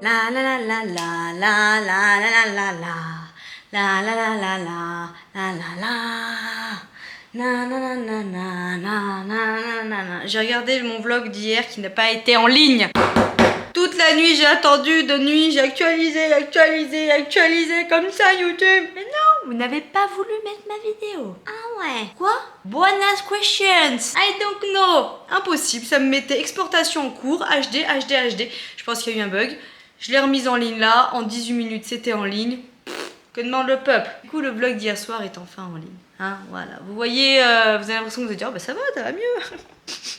La la la la la la la la la la la la la la la la la la. Na, na, na, na, na, na, na, na, na. J'ai regardé mon vlog d'hier qui n'a pas été en ligne. Toute la nuit j'ai attendu, de nuit j'ai actualisé comme ça YouTube. Mais non, vous n'avez pas voulu mettre ma vidéo. Ah ouais. Quoi? Bonus questions. I don't know. Impossible, ça me mettait exportation en cours, HD. Je pense qu'il y a eu un bug. Je l'ai remise en ligne là, en 18 minutes c'était en ligne. Que demande le peuple? Du coup le vlog d'hier soir est enfin en ligne. Hein, voilà. Vous voyez, vous avez l'impression que vous allez dire, oh, bah ça va mieux.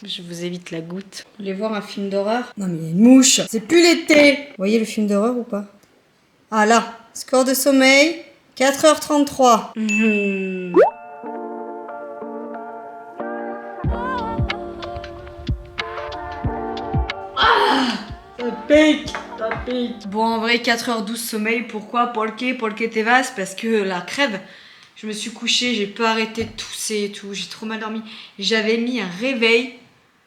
Je vous évite la goutte. Vous voulez voir un film d'horreur? Non mais il y a une mouche. C'est plus l'été. Vous voyez le film d'horreur ou pas? Ah là, score de sommeil, 4h33. Ça pique. Bon, en vrai, 4h12 sommeil. Pourquoi? Porque te vas? Parce que la crève. Je me suis couchée, j'ai pas arrêté de tousser et tout. J'ai trop mal dormi. J'avais mis un réveil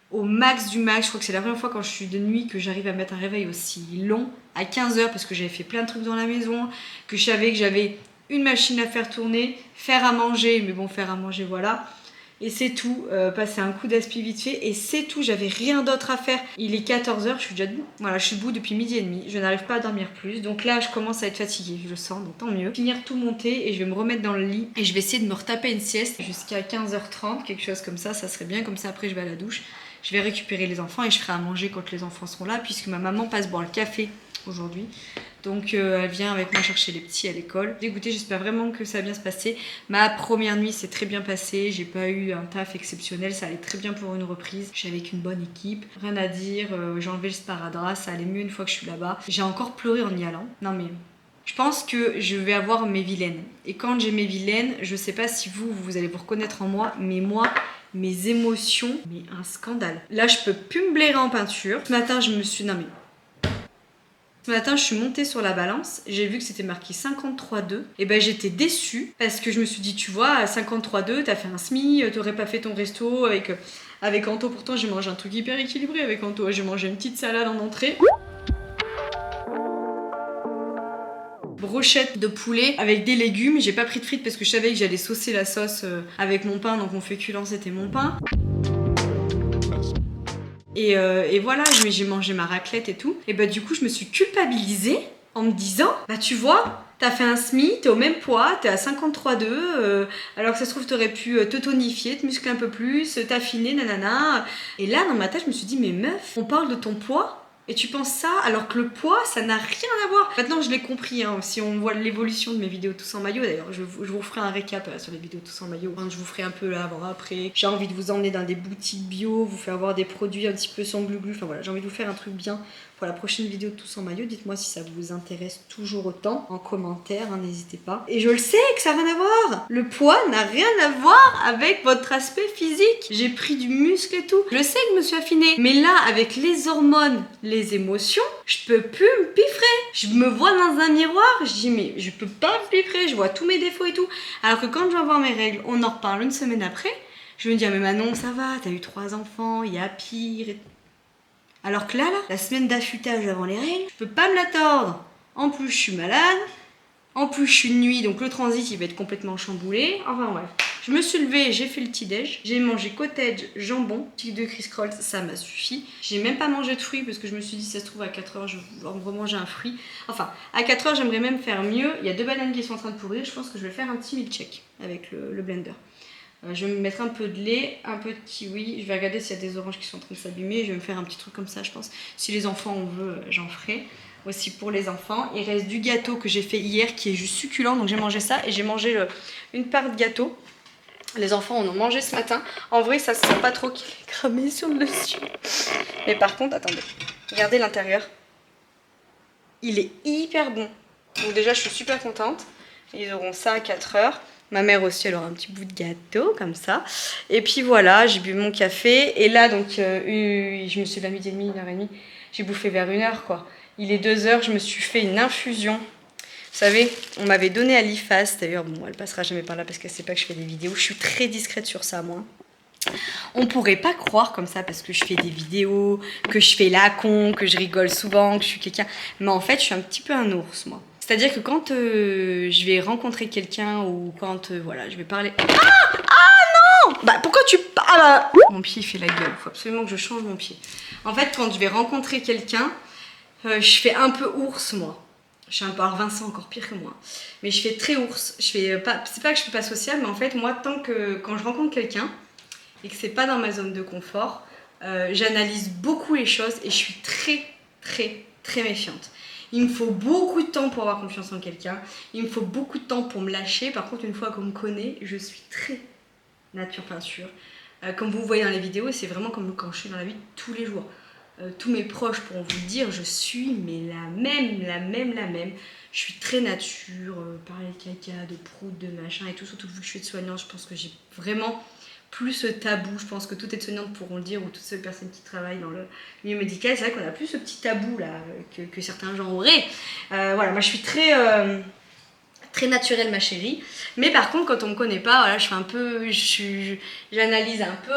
au max du max. Je crois que c'est la première fois quand je suis de nuit que j'arrive à mettre un réveil aussi long à 15h parce que j'avais fait plein de trucs dans la maison, que je savais que j'avais une machine à faire tourner, faire à manger, mais bon, faire à manger, voilà. Et c'est tout, passer un coup d'aspi vite fait, et c'est tout, j'avais rien d'autre à faire. Il est 14h, je suis déjà debout. Voilà, je suis debout depuis 12h30, je n'arrive pas à dormir plus. Donc là, je commence à être fatiguée, je le sens, donc tant mieux. Finir tout monter, et je vais me remettre dans le lit, et je vais essayer de me retaper une sieste jusqu'à 15h30, quelque chose comme ça serait bien, comme ça après je vais à la douche. Je vais récupérer les enfants, et je ferai à manger quand les enfants seront là, puisque ma maman passe boire le café aujourd'hui. Donc elle vient avec moi chercher les petits à l'école. Dégoûtée, j'espère vraiment que ça va bien se passer. Ma première nuit s'est très bien passée. J'ai pas eu un taf exceptionnel. Ça allait très bien pour une reprise. Je suis avec une bonne équipe. Rien à dire. J'ai enlevé le sparadrap. Ça allait mieux une fois que je suis là-bas. J'ai encore pleuré en y allant. Non mais... je pense que je vais avoir mes vilaines. Et quand j'ai mes vilaines, je sais pas si vous allez vous reconnaître en moi, mais moi... mes émotions, mais un scandale. Là, je peux plus me blairer en peinture. Ce matin, je me suis... non mais... ce matin, je suis montée sur la balance, j'ai vu que c'était marqué 53,2. Et ben j'étais déçue parce que je me suis dit, tu vois, à 53,2, t'as fait un SMI, t'aurais pas fait ton resto avec Anto. Pourtant, j'ai mangé un truc hyper équilibré avec Anto. J'ai mangé une petite salade en entrée. Brochette de poulet avec des légumes. J'ai pas pris de frites parce que je savais que j'allais saucer la sauce avec mon pain, donc mon féculent c'était mon pain. Et voilà, j'ai mangé ma raclette et tout. Et bah du coup, je me suis culpabilisée en me disant, bah tu vois, t'as fait un SMI, t'es au même poids, t'es à 53,2, alors que ça se trouve t'aurais pu te tonifier, te muscler un peu plus, t'affiner, nanana. Et là, dans ma tête, je me suis dit, mais meuf, on parle de ton poids et tu penses ça alors que le poids, ça n'a rien à voir. Maintenant, je l'ai compris, hein, si on voit l'évolution de mes vidéos tous en maillot, d'ailleurs, je vous ferai un récap sur les vidéos tous en maillot. Hein, je vous ferai un peu là, avant, après. J'ai envie de vous emmener dans des boutiques bio, vous faire voir des produits un petit peu sans glu-glu. Enfin voilà, j'ai envie de vous faire un truc bien pour la prochaine vidéo de tous en maillot. Dites-moi si ça vous intéresse toujours autant en commentaire, hein, n'hésitez pas. Et je le sais que ça n'a rien à voir. Le poids n'a rien à voir avec votre aspect physique. J'ai pris du muscle et tout. Je sais que je me suis affinée. Mais là, avec les hormones, les émotions, je peux plus me piffrer. Je me vois dans un miroir, je dis mais je peux pas me piffrer, je vois tous mes défauts et tout. Alors que quand je vais avoir mes règles, on en reparle une semaine après, je me dis ah mais Manon ça va, t'as eu 3 enfants, il y a pire. Alors que là, la semaine d'affûtage avant les règles, je peux pas me la tordre. En plus je suis malade, en plus je suis de nuit, donc le transit il va être complètement chamboulé. Enfin bref. Je me suis levée, j'ai fait le petit déj, j'ai mangé cottage, jambon, petit de Chris Rolls, ça m'a suffi. J'ai même pas mangé de fruits parce que je me suis dit, ça se trouve à 4h, je vais me remanger un fruit. Enfin, à 4h, j'aimerais même faire mieux. Il y a 2 bananes qui sont en train de pourrir, je pense que je vais faire un petit milkshake avec le blender. Je vais me mettre un peu de lait, un peu de kiwi. Je vais regarder s'il y a des oranges qui sont en train de s'abîmer. Je vais me faire un petit truc comme ça, je pense. Si les enfants en veulent, j'en ferai. Aussi pour les enfants. Il reste du gâteau que j'ai fait hier qui est juste succulent. Donc j'ai mangé ça et j'ai mangé une part de gâteau. Les enfants en ont mangé ce matin. En vrai, ça se sent pas trop qu'il est cramé sur le dessus. Mais par contre, attendez. Regardez l'intérieur. Il est hyper bon. Donc déjà, je suis super contente. Ils auront ça à 4h. Ma mère aussi, elle aura un petit bout de gâteau, comme ça. Et puis voilà, j'ai bu mon café. Et là, donc, je me suis levée à 12h30, 1h30. J'ai bouffé vers 1h, quoi. Il est 2h, je me suis fait une infusion. Vous savez, on m'avait donné à l'IFAS, d'ailleurs, bon, elle passera jamais par là parce qu'elle sait pas que je fais des vidéos. Je suis très discrète sur ça, moi. On pourrait pas croire comme ça parce que je fais des vidéos, que je fais la con, que je rigole souvent, que je suis quelqu'un. Mais en fait, je suis un petit peu un ours, moi. C'est-à-dire que quand je vais rencontrer quelqu'un ou quand voilà, je vais parler. Non, bah pourquoi tu parles? Mon pied il fait la gueule. Faut absolument que je change mon pied. En fait, quand je vais rencontrer quelqu'un, je fais un peu ours, moi. Je suis un peu, alors Vincent encore pire que moi. Mais je fais très ours. Je fais pas, c'est pas que je suis pas sociable, mais en fait, moi, quand je rencontre quelqu'un et que c'est pas dans ma zone de confort, j'analyse beaucoup les choses et je suis très méfiante. Il me faut beaucoup de temps pour avoir confiance en quelqu'un. Il me faut beaucoup de temps pour me lâcher. Par contre, une fois qu'on me connaît, je suis très nature peinture. Comme vous voyez dans les vidéos, c'est vraiment comme quand je suis dans la vie de tous les jours. Tous mes proches pourront vous le dire, je suis mais la même. Je suis très nature, parler de caca, de prout, de machin et tout. Surtout vu que je suis aide-soignante, je pense que j'ai vraiment plus ce tabou. Je pense que toutes aide-soignantes pourront le dire ou toutes ces personnes qui travaillent dans le milieu médical. C'est vrai qu'on a plus ce petit tabou là que certains gens auraient. Voilà, moi je suis très naturelle ma chérie, mais par contre quand on me connaît pas, voilà, je fais un peu, j'analyse un peu,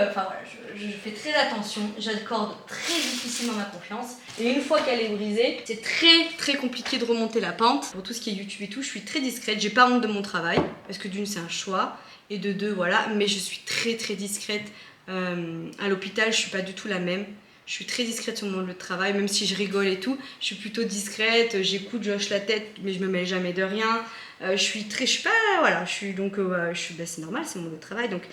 enfin voilà, je fais très attention, j'accorde très difficilement ma confiance, et une fois qu'elle est brisée, c'est très compliqué de remonter la pente. Pour tout ce qui est YouTube et tout, je suis très discrète, j'ai pas honte de mon travail, parce que d'une c'est un choix, et de deux voilà, mais je suis très discrète. À l'hôpital je suis pas du tout la même. Je suis très discrète sur mon lieu de travail, même si je rigole et tout. Je suis plutôt discrète, j'écoute, je hoche la tête, mais je me mêle jamais de rien. Je suis pas, voilà, je suis donc, bah, c'est normal, c'est mon lieu de travail. Donc,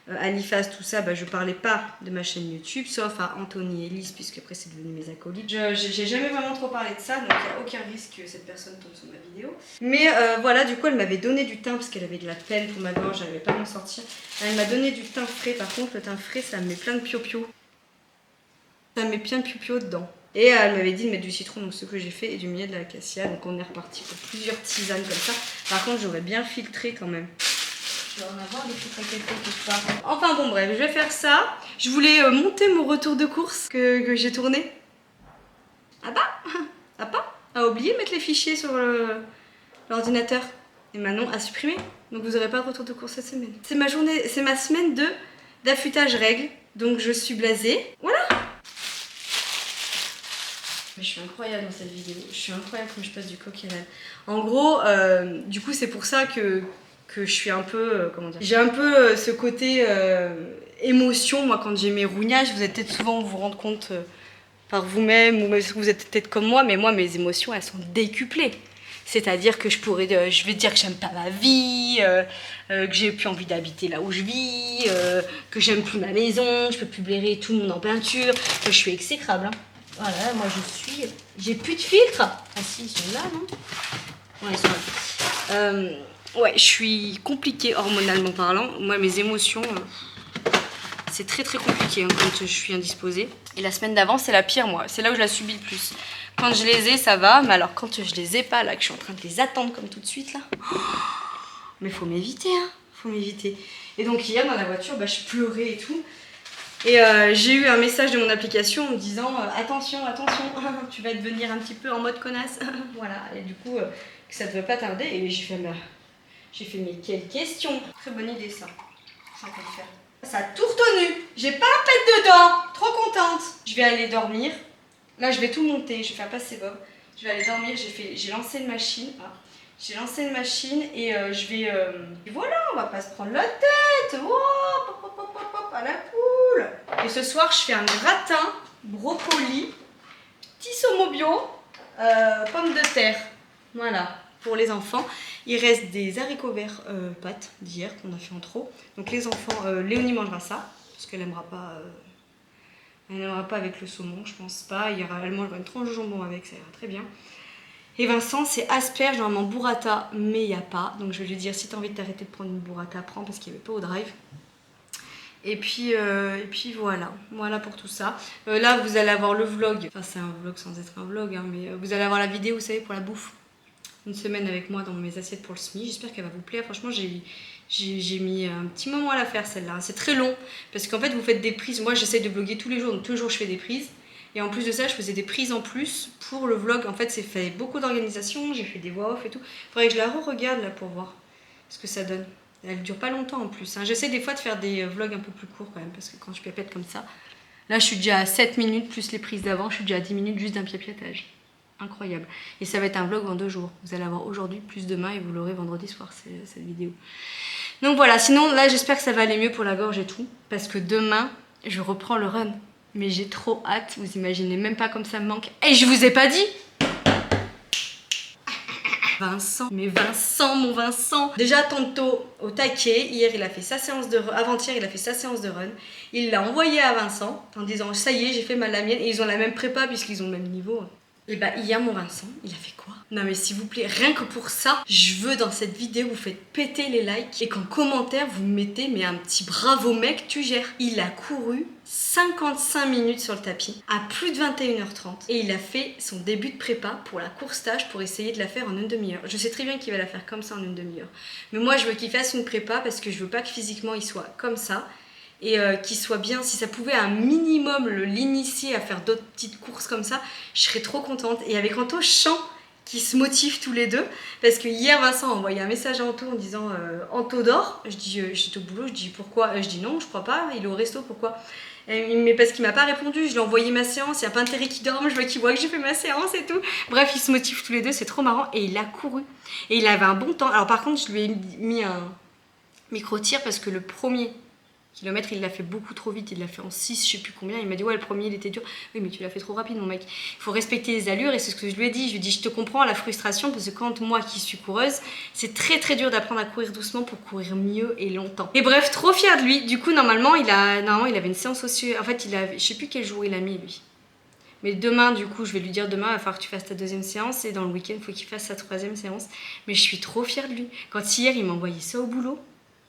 à l'IFAS, tout ça, bah, je parlais pas de ma chaîne YouTube, sauf à Anthony et Elise, puisque après c'est devenu mes acolytes. J'ai jamais vraiment trop parlé de ça, donc il n'y a aucun risque que cette personne tombe sur ma vidéo. Mais voilà, du coup, elle m'avait donné du thym, parce qu'elle avait de la peine pour ma gorge, elle n'avait pas m'en sortir. Elle m'a donné du thym frais, par contre, le thym frais, ça me met plein de pio-pio. Ça met plein de pupio dedans. Et elle m'avait dit de mettre du citron, donc ce que j'ai fait, et du miel de l'acacia. Donc on est reparti pour plusieurs tisanes comme ça. Par contre, j'aurais bien filtré quand même. Je vais en avoir des filtres à café quelque part. Enfin bon, bref, je vais faire ça. Je voulais monter mon retour de course que j'ai tourné. Ah pas a oublié de mettre les fichiers sur l'ordinateur. Et Manon a supprimé. Donc vous n'aurez pas de retour de course cette semaine. C'est ma journée, c'est ma semaine d'affûtage règle. Donc je suis blasée. Voilà. Mais je suis incroyable dans cette vidéo, je suis incroyable comme je passe du coq à l'âne. En gros, du coup c'est pour ça que je suis un peu, comment dire, j'ai un peu ce côté émotion, moi quand j'ai mes rougnages, vous êtes peut-être souvent vous rendre compte par vous-même, ou même vous êtes peut-être comme moi, mais moi mes émotions elles sont décuplées. C'est-à-dire que je vais dire que j'aime pas ma vie, que j'ai plus envie d'habiter là où je vis, que j'aime plus ma maison, je peux plus blairer tout le monde en peinture, que je suis exécrable. Hein. Voilà, moi j'ai plus de filtre. Ah si, ils sont là, non? Ouais, ils sont là. Ouais, je suis compliquée hormonalement parlant. Moi, mes émotions, c'est très compliqué hein, quand je suis indisposée. Et la semaine d'avant, c'est la pire, moi. C'est là où je la subis le plus. Quand je les ai, ça va. Mais alors, quand je les ai pas, là, que je suis en train de les attendre comme tout de suite, là. Mais faut m'éviter, hein. Faut m'éviter. Et donc, hier, dans la voiture, bah, je pleurais et tout. Et j'ai eu un message de mon application en me disant attention, tu vas devenir un petit peu en mode connasse. Voilà, et du coup, que ça ne devait pas tarder. Et j'ai fait mais quelle question. Très bonne idée ça. Ça, on peut le faire. Ça a tout retenu. J'ai pas un pet dedans. Trop contente. Je vais aller dormir. Là, je vais tout monter. Je vais faire passer Bob. Je vais aller dormir. J'ai lancé une machine. Ah. J'ai lancé une machine et je vais... Et voilà, on va pas se prendre la tête. Oh, à la poule. Et ce soir, je fais un gratin, brocoli, petit saumon bio, pommes de terre. Voilà, pour les enfants. Il reste des haricots verts pâtes d'hier qu'on a fait en trop. Donc les enfants, Léonie mangera ça, parce qu'elle n'aimera pas... elle n'aimera pas avec le saumon, je pense pas. Elle mangera une tranche de jambon avec, ça ira très bien. Et Vincent, c'est asperge, normalement burrata, mais il n'y a pas. Donc je vais lui dire, si tu as envie de t'arrêter de prendre une burrata, prends, parce qu'il n'y avait pas au drive. Et puis voilà pour tout ça. Là, vous allez avoir le vlog. Enfin, c'est un vlog sans être un vlog, hein, mais vous allez avoir la vidéo, vous savez, pour la bouffe. Une semaine avec moi dans mes assiettes pour le SMI. J'espère qu'elle va vous plaire. Franchement, j'ai mis un petit moment à la faire, celle-là. C'est très long, parce qu'en fait, vous faites des prises. Moi, j'essaie de vlogger tous les jours, donc tous les jours, je fais des prises. Et en plus de ça, je faisais des prises en plus pour le vlog. En fait, c'est fait beaucoup d'organisation, j'ai fait des voix off et tout. Faudrait que je la re-regarde là pour voir ce que ça donne. Elle dure pas longtemps en plus. Hein. J'essaie des fois de faire des vlogs un peu plus courts quand même, parce que quand je pépette comme ça, là je suis déjà à 7 minutes plus les prises d'avant, je suis déjà à 10 minutes juste d'un piépiétage. Incroyable. Et ça va être un vlog en 2 jours. Vous allez avoir aujourd'hui plus demain et vous l'aurez vendredi soir cette vidéo. Donc voilà, sinon là j'espère que ça va aller mieux pour la gorge et tout, parce que demain je reprends le run. Mais j'ai trop hâte, vous imaginez même pas comme ça me manque. Et je vous ai pas dit! Vincent, mais Vincent, mon Vincent. Déjà tantôt au taquet, hier il a fait sa séance de run, avant-hier il a fait sa séance de run. Il l'a envoyé à Vincent en disant ça y est, j'ai fait la mienne, et ils ont la même prépa puisqu'ils ont le même niveau. Et bah hier mon Vincent, il a fait quoi? Non mais s'il vous plaît, rien que pour ça, je veux dans cette vidéo vous faites péter les likes et qu'en commentaire vous mettez mais un petit bravo mec, tu gères. Il a couru 55 minutes sur le tapis à plus de 21h30 et il a fait son début de prépa pour la course stage pour essayer de la faire en une demi-heure. Je sais très bien qu'il va la faire comme ça en une demi-heure. Mais moi je veux qu'il fasse une prépa parce que je veux pas que physiquement il soit comme ça. Et qu'il soit bien, si ça pouvait un minimum l'initier à faire d'autres petites courses comme ça, je serais trop contente. Et avec Anto, je sens qu'ils se motivent tous les deux, parce que hier Vincent a envoyé un message à Anto en disant Anto dort. Je dis j'étais au boulot, je dis pourquoi? Je dis non, je crois pas, il est au resto, pourquoi? Mais parce qu'il m'a pas répondu, je lui ai envoyé ma séance, il n'y a pas intérêt qu'il dorme, je vois qu'il voit que j'ai fait ma séance et tout. Bref, ils se motivent tous les deux, c'est trop marrant. Et il a couru, et il avait un bon temps. Alors par contre, je lui ai mis un micro-tir parce que le premier kilomètre, il l'a fait beaucoup trop vite, il l'a fait en 6, je sais plus combien. Il m'a dit ouais, le premier il était dur. Oui, mais tu l'as fait trop rapide mon mec. Il faut respecter les allures et c'est ce que je lui ai dit. Je lui ai dit je te comprends la frustration parce que quand moi qui suis coureuse, c'est très très dur d'apprendre à courir doucement pour courir mieux et longtemps. Et bref, trop fière de lui. Du coup normalement il avait une séance aussi. En fait je sais plus quel jour il a mis lui. Mais demain, du coup, je vais lui dire demain, il va falloir que tu fasses ta 2e séance et dans le week-end, il faut qu'il fasse sa 3e séance. Mais je suis trop fière de lui. Quand hier, il m'a envoyé ça au boulot,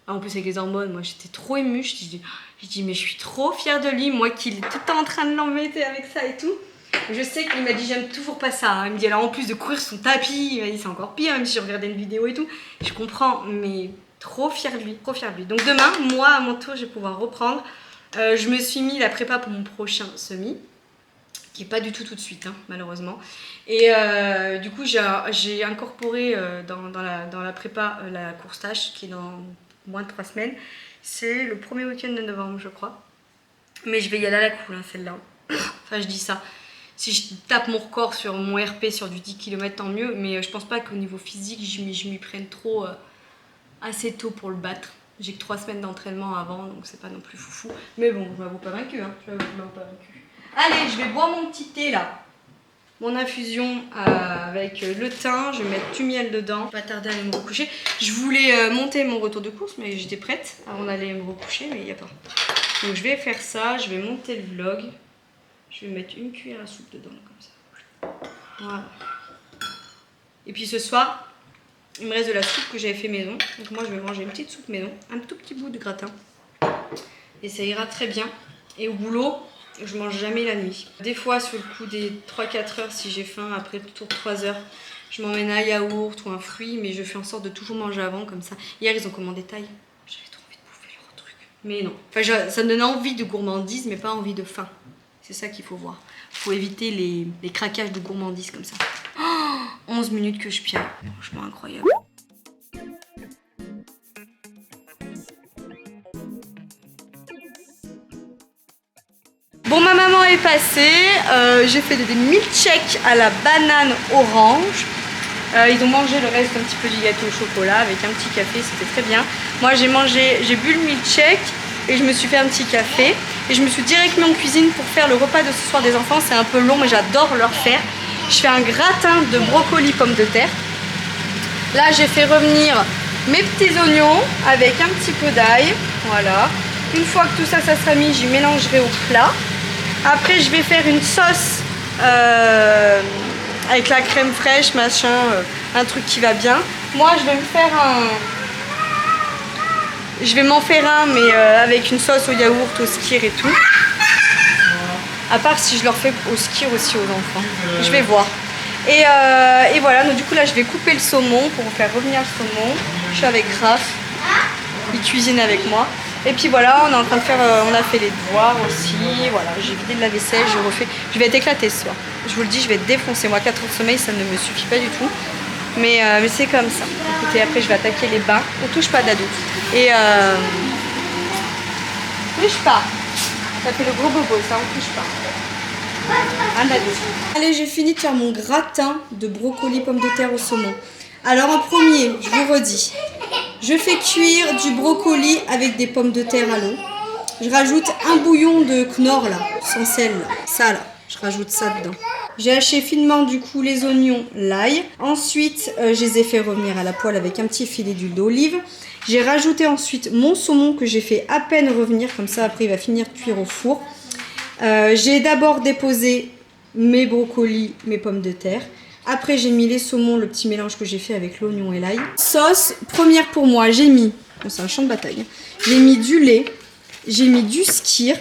en plus avec les hormones, moi j'étais trop émue, je dis mais je suis trop fière de lui, moi qui est tout le temps en train de l'embêter avec ça et tout. Je sais qu'il m'a dit j'aime toujours pas ça, hein. Il me dit alors en plus de courir son tapis, il m'a dit c'est encore pire, même si je regardais une vidéo et tout. Je comprends, mais trop fière de lui, trop fière de lui. Donc demain, moi à mon tour, je vais pouvoir reprendre. Je me suis mis la prépa pour mon prochain semi, qui est pas du tout de suite, hein, malheureusement. Et du coup j'ai incorporé dans la prépa la course stage qui est dans moins de 3 semaines. C'est le premier week-end de novembre, je crois. Mais je vais y aller à la cool, hein, celle-là. Enfin, je dis ça. Si je tape mon record sur mon RP sur du 10 km, tant mieux. Mais je pense pas qu'au niveau physique, je m'y prenne trop assez tôt pour le battre. J'ai que 3 semaines d'entraînement avant, donc c'est pas non plus foufou. Mais bon, je m'avoue pas vaincue, hein. Je m'avoue pas vaincue. Allez, je vais boire mon petit thé, là. Mon infusion avec le thym, je vais mettre du miel dedans. Pas tarder à aller me recoucher. Je voulais monter mon retour de course, mais j'étais prête avant d'aller me recoucher, mais il n'y a pas. Donc je vais faire ça, je vais monter le vlog. Je vais mettre une cuillère à soupe dedans, comme ça. Voilà. Et puis ce soir, il me reste de la soupe que j'avais fait maison. Donc moi je vais manger une petite soupe maison, un tout petit bout de gratin. Et ça ira très bien. Et au boulot, je mange jamais la nuit. Des fois, sur le coup des 3-4 heures, si j'ai faim, après le tour de 3 heures, je m'emmène un yaourt ou un fruit, mais je fais en sorte de toujours manger avant, comme ça. Hier, ils ont commandé taille. J'avais trop envie de bouffer leur truc. Mais non. Enfin, ça me donnait envie de gourmandise, mais pas envie de faim. C'est ça qu'il faut voir. Il faut éviter les craquages de gourmandise comme ça. Oh, 11 minutes que je piaille. Franchement incroyable. Bon, ma maman est passée, j'ai fait des milkshakes à la banane orange. Ils ont mangé le reste d'un petit peu du gâteau au chocolat avec un petit café, c'était très bien. Moi j'ai bu le milkshake et je me suis fait un petit café. Et je me suis direct mis en cuisine pour faire le repas de ce soir des enfants. C'est un peu long mais j'adore leur faire. Je fais un gratin de brocoli pommes de terre. Là j'ai fait revenir mes petits oignons avec un petit peu d'ail. Voilà. Une fois que tout ça sera mis, j'y mélangerai au plat. Après, je vais faire une sauce avec la crème fraîche, machin, un truc qui va bien. Moi, je vais m'en faire un, mais avec une sauce au yaourt, au skyr et tout. À part si je leur fais au skyr aussi aux enfants. Je vais voir. Et voilà, donc du coup là, je vais couper le saumon pour faire revenir le saumon. Je suis avec Raph. Il cuisine avec moi. Et puis voilà, on est en train de faire, on a fait les devoirs aussi, voilà, j'ai vidé de la vaisselle, je vais être éclatée ce soir. Je vous le dis, je vais être défoncée. Moi 4 heures de sommeil, ça ne me suffit pas du tout. Mais c'est comme ça. Écoutez, après je vais attaquer les bains, on touche pas d'adultes. Et touche pas. Ça fait le gros bobo, ça on touche pas. Allez, j'ai fini de faire mon gratin de brocoli pommes de terre au saumon. Alors en premier, je vous redis, je fais cuire du brocoli avec des pommes de terre à l'eau. Je rajoute un bouillon de Knorr là, sans sel, là. Ça là, je rajoute ça dedans. J'ai haché finement du coup les oignons, l'ail. Ensuite, je les ai fait revenir à la poêle avec un petit filet d'huile d'olive. J'ai rajouté ensuite mon saumon que j'ai fait à peine revenir, comme ça après il va finir de cuire au four. J'ai d'abord déposé mes brocolis, mes pommes de terre. Après j'ai mis les saumons, le petit mélange que j'ai fait avec l'oignon et l'ail. Sauce, première pour moi, j'ai mis, bon, c'est un champ de bataille, j'ai mis du lait, j'ai mis du skyr,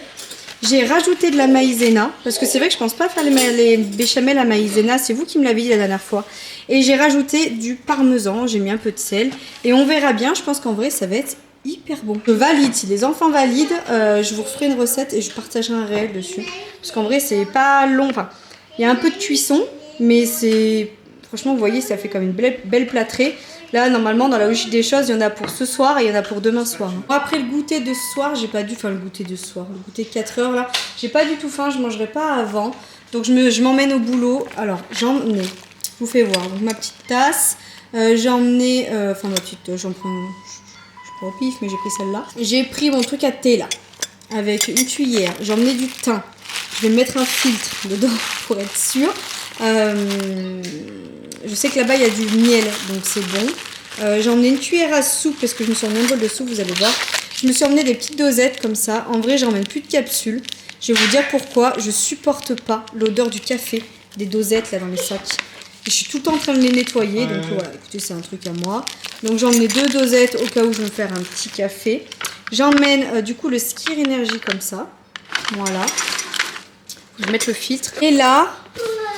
j'ai rajouté de la maïzena, parce que c'est vrai que je pense pas faire les béchamel à maïzena, c'est vous qui me l'avez dit la dernière fois. Et j'ai rajouté du parmesan, j'ai mis un peu de sel, et on verra bien, je pense qu'en vrai ça va être hyper bon. Je valide, si les enfants valident, je vous referai une recette et je partagerai un réel dessus. Parce qu'en vrai c'est pas long, enfin, il y a un peu de cuisson, mais c'est... Franchement, vous voyez, ça fait comme une belle plâtrée. Là, normalement, dans la logique des choses, il y en a pour ce soir et il y en a pour demain soir. Après le goûter de ce soir, j'ai pas dû... Enfin, le goûter de ce soir, le goûter de 4 heures, là, j'ai pas du tout faim, je mangerai pas avant. Donc, je m'emmène au boulot. Alors, j'ai emmené, je vous fais voir, donc ma petite tasse. J'ai emmené... Enfin, ma petite... J'en prends... Je prends au pif, mais j'ai pris celle-là. J'ai pris mon truc à thé, là, avec une cuillère. J'ai emmené du thym. Je vais mettre un filtre dedans pour être sûre. Je sais que là-bas il y a du miel, donc c'est bon. J'ai emmené une cuillère à soupe parce que je me suis emmené un bol de soupe, vous allez voir. Je me suis emmené des petites dosettes comme ça. En vrai, j'emmène plus de capsules. Je vais vous dire pourquoi. Je supporte pas l'odeur du café, des dosettes là dans les sacs. Et je suis tout le temps en train de les nettoyer, donc voilà, écoutez, c'est un truc à moi. Donc j'ai emmené 2 dosettes au cas où je veux me faire un petit café. J'emmène du coup le Skyr Energy comme ça. Voilà. Je vais mettre le filtre. Et là,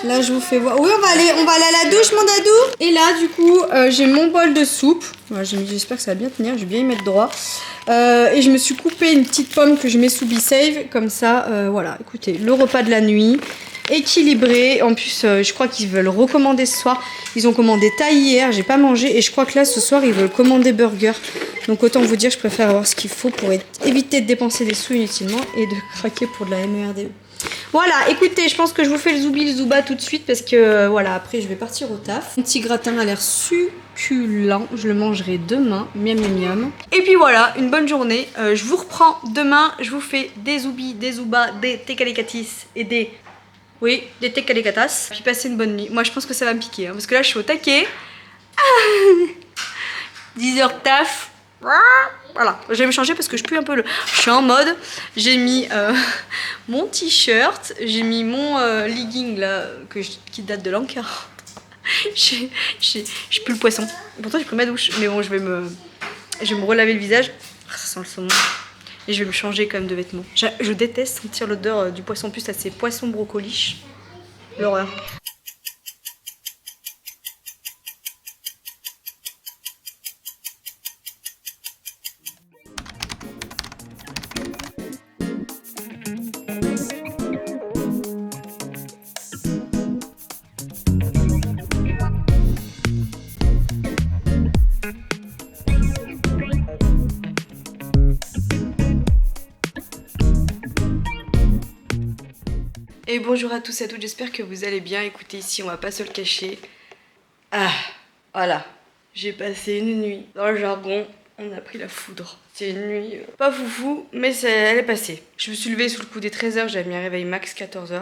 je vous fais voir. Oui, on va aller à la douche, mon dadou. Et là, du coup, j'ai mon bol de soupe. Voilà, j'espère que ça va bien tenir. Je vais bien y mettre droit. Et je me suis coupé une petite pomme que je mets sous Be-Save. Comme ça, voilà. Écoutez, le repas de la nuit. Équilibré. En plus, je crois qu'ils veulent recommander ce soir. Ils ont commandé thaï hier. J'ai pas mangé. Et je crois que là, ce soir, ils veulent commander burger. Donc, autant vous dire, je préfère avoir ce qu'il faut pour éviter de dépenser des sous inutilement et de craquer pour de la MERDE. Voilà, écoutez, je pense que je vous fais le zoubi, le zouba tout de suite parce que voilà, après je vais partir au taf. Mon petit gratin a l'air succulent, je le mangerai demain, miam miam miam. Et puis voilà, une bonne journée. Je vous reprends demain, je vous fais des zoubis, des zoubas, des tekalikatis et des... Oui, des tekalikatas. Puis passez une bonne nuit. Moi je pense que ça va me piquer, hein, parce que là je suis au taquet. 10 heures de taf. Voilà, je vais me changer parce que je pue un peu Je suis en mode, j'ai mis mon t-shirt, j'ai mis mon legging là, qui date de l'Ankara. J'ai plus le poisson. Pourtant j'ai pris ma douche, mais bon je vais me relaver le visage. Ça sent le saumon. Et je vais me changer quand même de vêtements. Je déteste sentir l'odeur du poisson, en plus ça c'est poisson brocoli. L'horreur. Et bonjour à tous et à toutes, j'espère que vous allez bien. Écoutez, ici on va pas se le cacher. Ah, voilà. J'ai passé une nuit dans le jargon, on a pris la foudre. C'est une nuit pas foufou, mais elle est passée. Je me suis levée sous le coup des 13h, j'avais mis un réveil max 14h.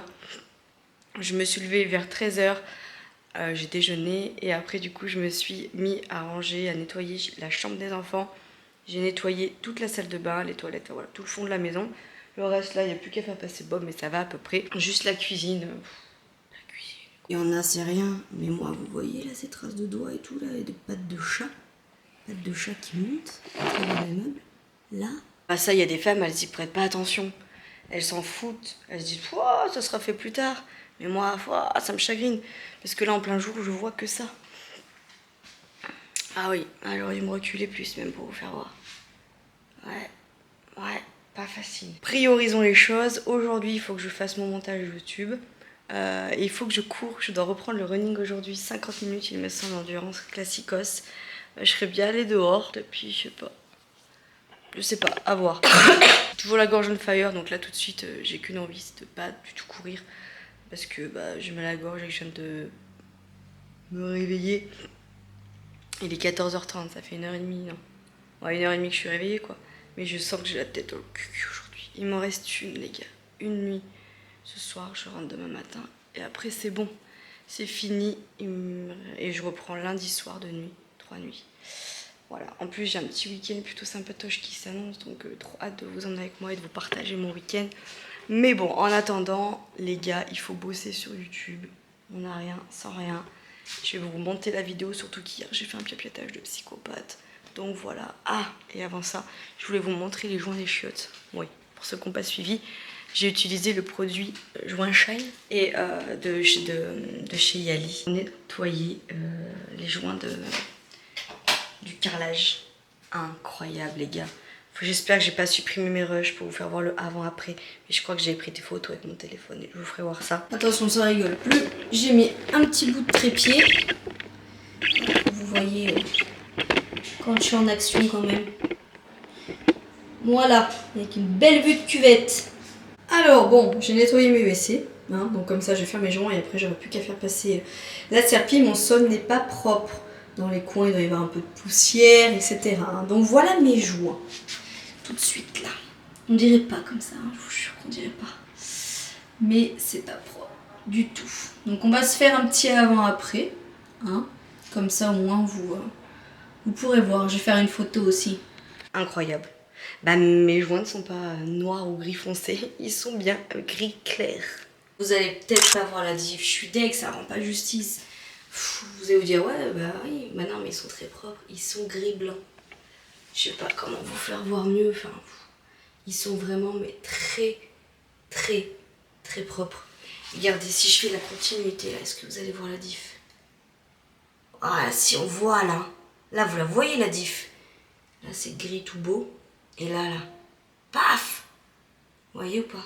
Je me suis levée vers 13h, j'ai déjeuné et après du coup je me suis mis à ranger, à nettoyer la chambre des enfants. J'ai nettoyé toute la salle de bain, les toilettes, voilà, tout le fond de la maison. Le reste là, il n'y a plus qu'à faire passer Bob, mais ça va à peu près. Juste la cuisine. La cuisine. Et on a, c'est rien. Mais moi, vous voyez là, ces traces de doigts et tout, là, et de pattes de chat. Pattes de chat qui montent à travers les meubles. Là. Ah, ça, il y a des femmes, elles y prêtent pas attention. Elles s'en foutent. Elles se disent, oh, ça sera fait plus tard. Mais moi, oh, ça me chagrine. Parce que là, en plein jour, je vois que ça. Ah oui, alors il me reculait plus, même pour vous faire voir. Ouais. Pas facile. Priorisons les choses. Aujourd'hui, il faut que je fasse mon montage YouTube. Et il faut que je cours. Je dois reprendre le running aujourd'hui. 50 minutes, il me semble, d'endurance classicos. Je serais bien allée dehors depuis, je sais pas, Je sais pas, à voir. Toujours la gorge on fire, donc là tout de suite j'ai qu'une envie, c'est de pas du tout courir. Parce que bah, j'ai mal à la gorge et que je viens de me réveiller. Il est 14h30, ça fait 1h30, non. Ouais, 1h30 que je suis réveillée quoi. Mais je sens que j'ai la tête dans le cul aujourd'hui. Il m'en reste une les gars, une nuit. Ce soir, je rentre demain matin. Et après c'est bon, c'est fini. Et je reprends lundi soir de nuit, 3 nuits. Voilà, en plus j'ai un petit week-end plutôt sympatoche qui s'annonce. Donc trop hâte de vous emmener avec moi et de vous partager mon week-end. Mais bon, en attendant, les gars, il faut bosser sur YouTube. On n'a rien sans rien. Je vais vous monter la vidéo, surtout qu'hier j'ai fait un piapiatage de psychopathe. Donc voilà. Ah, et avant ça, je voulais vous montrer les joints des chiottes. Oui, pour ceux qui n'ont pas suivi, j'ai utilisé le produit Joint Shine et de chez Yali. Nettoyer les joints du carrelage. Incroyable les gars. J'espère que j'ai pas supprimé mes rushs pour vous faire voir le avant-après. Mais je crois que j'ai pris des photos avec mon téléphone et je vous ferai voir ça. Attention, ça rigole plus. J'ai mis un petit bout de trépied. Vous voyez quand je suis en action quand même. Voilà, avec une belle vue de cuvette. Alors bon, j'ai nettoyé mes WC. Hein, donc comme ça, je vais faire mes joints et après, j'aurai plus qu'à faire passer la serpille. Mon sol n'est pas propre. Dans les coins, il doit y avoir un peu de poussière, etc. Donc voilà mes joints. Tout de suite là. On dirait pas comme ça, hein, je vous jure qu'on dirait pas. Mais c'est pas propre du tout. Donc on va se faire un petit avant-après. Hein, comme ça au moins vous pourrez voir. Je vais faire une photo aussi. Incroyable. Bah, mes joints ne sont pas noirs ou gris foncé. Ils sont bien gris clair. Vous allez peut-être pas voir la diff. Je suis deg, ça rend pas justice. Vous allez vous dire ouais bah oui. Bah non mais ils sont très propres. Ils sont gris blanc. Je sais pas comment vous faire voir mieux. Enfin, ils sont vraiment mais très propres. Regardez, si je fais la continuité là, est-ce que vous allez voir la diff? Ah, si on voit là. Là, vous la voyez la diff. Là, c'est gris tout beau. Et là, paf! Vous voyez ou pas?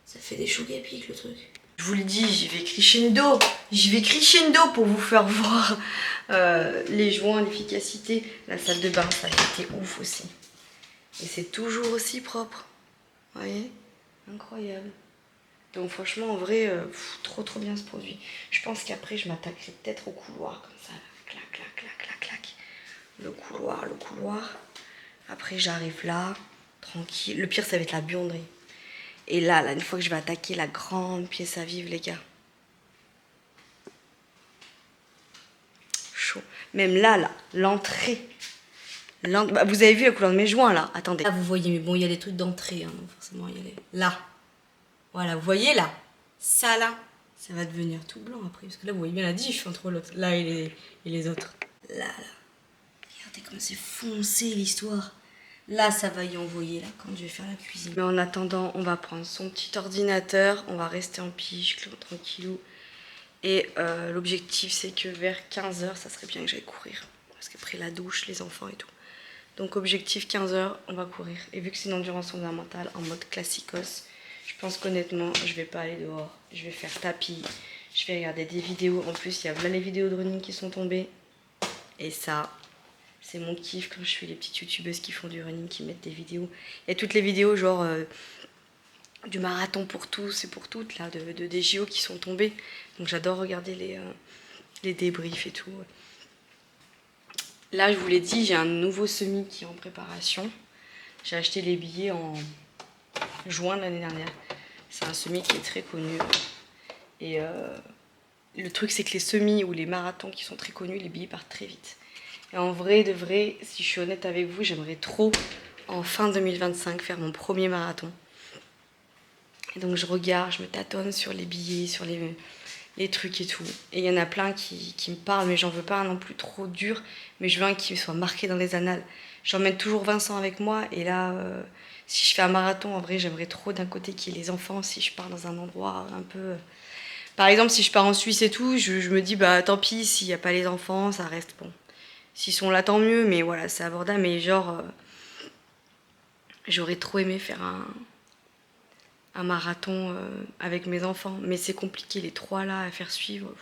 Ça fait des chocs à pic le truc. Je vous le dis, j'y vais crescendo. J'y vais crescendo pour vous faire voir les joints, l'efficacité. La salle de bain, ça a été ouf aussi. Et c'est toujours aussi propre. Vous voyez? Incroyable. Donc franchement, en vrai, trop bien ce produit. Je pense qu'après, je m'attaquerai peut-être au couloir, comme ça. Clac, clac, clac, clac, clac. Le couloir. Après, j'arrive là, tranquille. Le pire, ça va être la buanderie. Et là, une fois que je vais attaquer la grande pièce à vivre, les gars. Chaud. Même là, l'entrée. Bah, vous avez vu la couleur de mes joints, là. Attendez. Là, vous voyez, mais bon, il y a des trucs d'entrée, hein, donc forcément, il y a les... Là. Voilà, vous voyez, là. Ça, là. Ça va devenir tout blanc, après. Parce que là, vous voyez bien la diff entre l'autre. Là et les autres. Là. Regardez comment c'est foncé, l'histoire. Là, ça va y envoyer, là, quand je vais faire la cuisine. Mais en attendant, on va prendre son petit ordinateur. On va rester en pige, tranquillou. Et l'objectif, c'est que vers 15h, ça serait bien que j'aille courir. Parce qu'après la douche, les enfants et tout. Donc, objectif 15h, on va courir. Et vu que c'est une endurance fondamentale, en mode classicos, je pense qu'honnêtement, je vais pas aller dehors. Je vais faire tapis. Je vais regarder des vidéos. En plus, il y a là les vidéos de running qui sont tombées. Et ça... c'est mon kiff quand je suis les petites youtubeuses qui font du running, qui mettent des vidéos. Il y a toutes les vidéos genre du marathon pour tous et pour toutes, là, des JO qui sont tombés. Donc j'adore regarder les débriefs et tout. Là, je vous l'ai dit, j'ai un nouveau semi qui est en préparation. J'ai acheté les billets en juin de l'année dernière. C'est un semi qui est très connu. Et le truc, c'est que les semis ou les marathons qui sont très connus, les billets partent très vite. Et en vrai, de vrai, si je suis honnête avec vous, j'aimerais trop, en fin 2025, faire mon premier marathon. Et donc je regarde, je me tâtonne sur les billets, sur les trucs et tout. Et il y en a plein qui me parlent, mais j'en veux pas un non plus trop dur. Mais je veux un qui soit marqué dans les annales. J'emmène toujours Vincent avec moi. Et là, si je fais un marathon, en vrai, j'aimerais trop d'un côté qu'il y ait les enfants. Si je pars dans un endroit un peu... Par exemple, si je pars en Suisse et tout, je me dis, bah tant pis, s'il n'y a pas les enfants, ça reste bon. S'ils sont là, tant mieux, mais voilà, c'est abordable. Mais genre, j'aurais trop aimé faire un marathon avec mes enfants. Mais c'est compliqué, les 3 là, à faire suivre.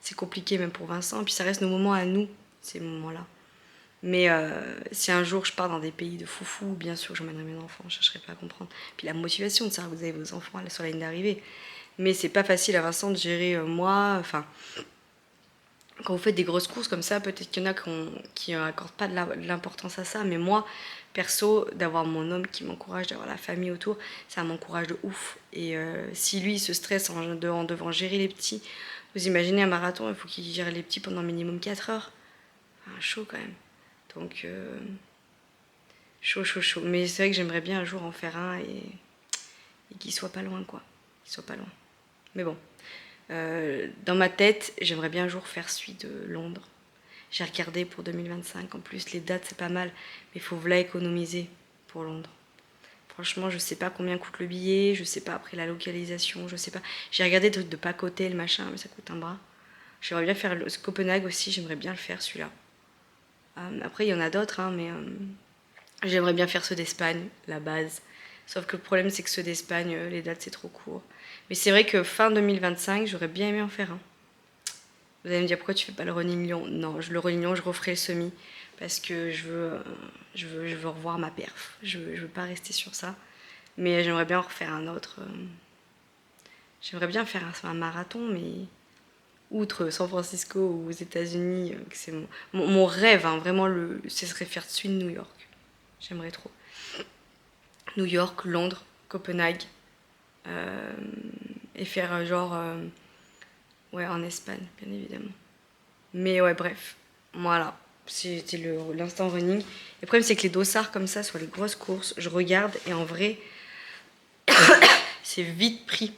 C'est compliqué même pour Vincent. Puis ça reste nos moments à nous, ces moments-là. Mais si un jour je pars dans des pays de foufou, bien sûr j'emmènerai mes enfants, je chercherai pas à comprendre. Puis la motivation de savoir que vous avez vos enfants sur la ligne d'arrivée. Mais c'est pas facile à Vincent de gérer moi, enfin... Quand vous faites des grosses courses comme ça, peut-être qu'il y en a qui n'accordent pas de l'importance à ça, mais moi, perso, d'avoir mon homme qui m'encourage, d'avoir la famille autour, ça m'encourage de ouf. Et si lui, il se stresse en devant gérer les petits, vous imaginez un marathon, il faut qu'il gère les petits pendant minimum 4 heures. Enfin, chaud quand même. Donc, chaud. Mais c'est vrai que j'aimerais bien un jour en faire un et qu'il soit pas loin, quoi. Qu'il soit pas loin. Mais bon. Dans ma tête, j'aimerais bien un jour faire celui de Londres. J'ai regardé pour 2025, en plus les dates c'est pas mal, mais il faut voilà économiser pour Londres. Franchement, je sais pas combien coûte le billet, je sais pas après la localisation, je sais pas. J'ai regardé de pacoter le machin, mais ça coûte un bras. J'aimerais bien faire Copenhague aussi, j'aimerais bien le faire celui-là. Après, il y en a d'autres, hein, mais j'aimerais bien faire ceux d'Espagne, la base. Sauf que le problème, c'est que ceux d'Espagne, les dates c'est trop court. Mais c'est vrai que fin 2025, j'aurais bien aimé en faire un. Vous allez me dire pourquoi tu fais pas le Running Lyon? Non, le Running Lyon, je referai le semi parce que je veux revoir ma perf. Je veux pas rester sur ça. Mais j'aimerais bien en refaire un autre. J'aimerais bien faire un marathon, mais outre San Francisco ou aux États-Unis, c'est mon rêve, hein, vraiment, ce serait faire celui de New York. J'aimerais trop. New York, Londres, Copenhague. Et faire genre ouais, en Espagne bien évidemment, mais ouais, bref, voilà, c'était l'instant running. Le problème c'est que les dossards comme ça sur les grosses courses, je regarde et en vrai c'est vite pris,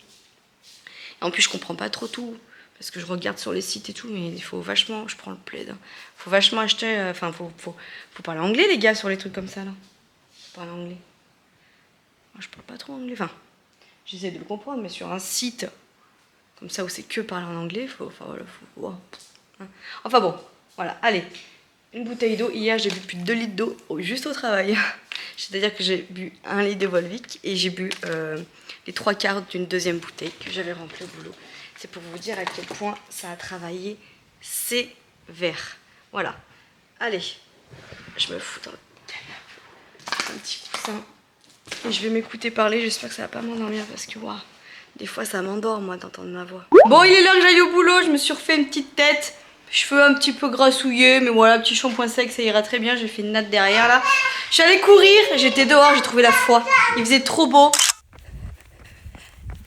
et en plus je comprends pas trop tout parce que je regarde sur les sites et tout, mais il faut vachement, je prends le plaid, hein. Faut vachement acheter, enfin faut parler anglais les gars sur les trucs comme ça là. Faut parler anglais. Moi je parle pas trop anglais, enfin j'essaie de le comprendre, mais sur un site comme ça où c'est que parler en anglais, wow. Enfin bon, voilà, allez. Une bouteille d'eau. Hier, j'ai bu plus de 2 litres d'eau juste au travail. C'est-à-dire que j'ai bu 1 litre de Volvic et j'ai bu les 3/4 d'une deuxième bouteille que j'avais remplie au boulot. C'est pour vous dire à quel point ça a travaillé sévère. Voilà. Allez, je me fous dans un petit coussin. Et je vais m'écouter parler, j'espère que ça va pas m'endormir parce que waouh, des fois ça m'endort moi d'entendre ma voix. Bon, il est l'heure que j'aille au boulot, je me suis refait une petite tête, cheveux un petit peu grassouillés, mais voilà, petit shampoing sec, ça ira très bien, j'ai fait une natte derrière là. Je suis allée courir, j'étais dehors, j'ai trouvé la foi, il faisait trop beau.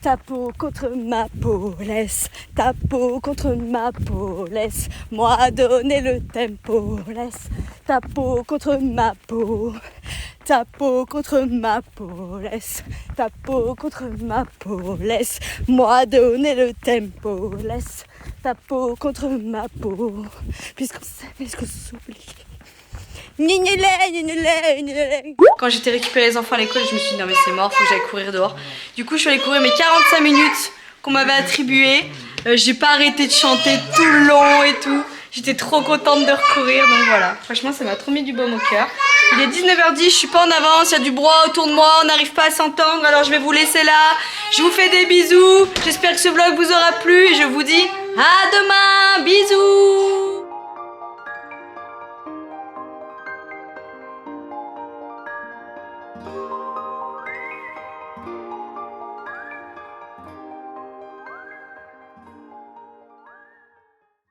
Ta peau contre ma peau, laisse ta peau contre ma peau, laisse-moi donner le tempo, laisse ta peau contre ma peau, ta peau contre ma peau, laisse ta peau contre ma peau, laisse-moi donner le tempo, laisse ta peau contre ma peau, puisqu'on s'oublie. Quand j'étais récupéré les enfants à l'école, je me suis dit non mais c'est mort, faut que j'aille courir dehors. Du coup je suis allée courir mes 45 minutes qu'on m'avait attribuées. J'ai pas arrêté de chanter tout le long et tout. J'étais trop contente de recourir, donc voilà. Franchement ça m'a trop mis du baume au cœur. Il est 19h10, je suis pas en avance, il y a du brouhaha autour de moi, on n'arrive pas à s'entendre, alors je vais vous laisser là. Je vous fais des bisous, j'espère que ce vlog vous aura plu et je vous dis à demain, bisous.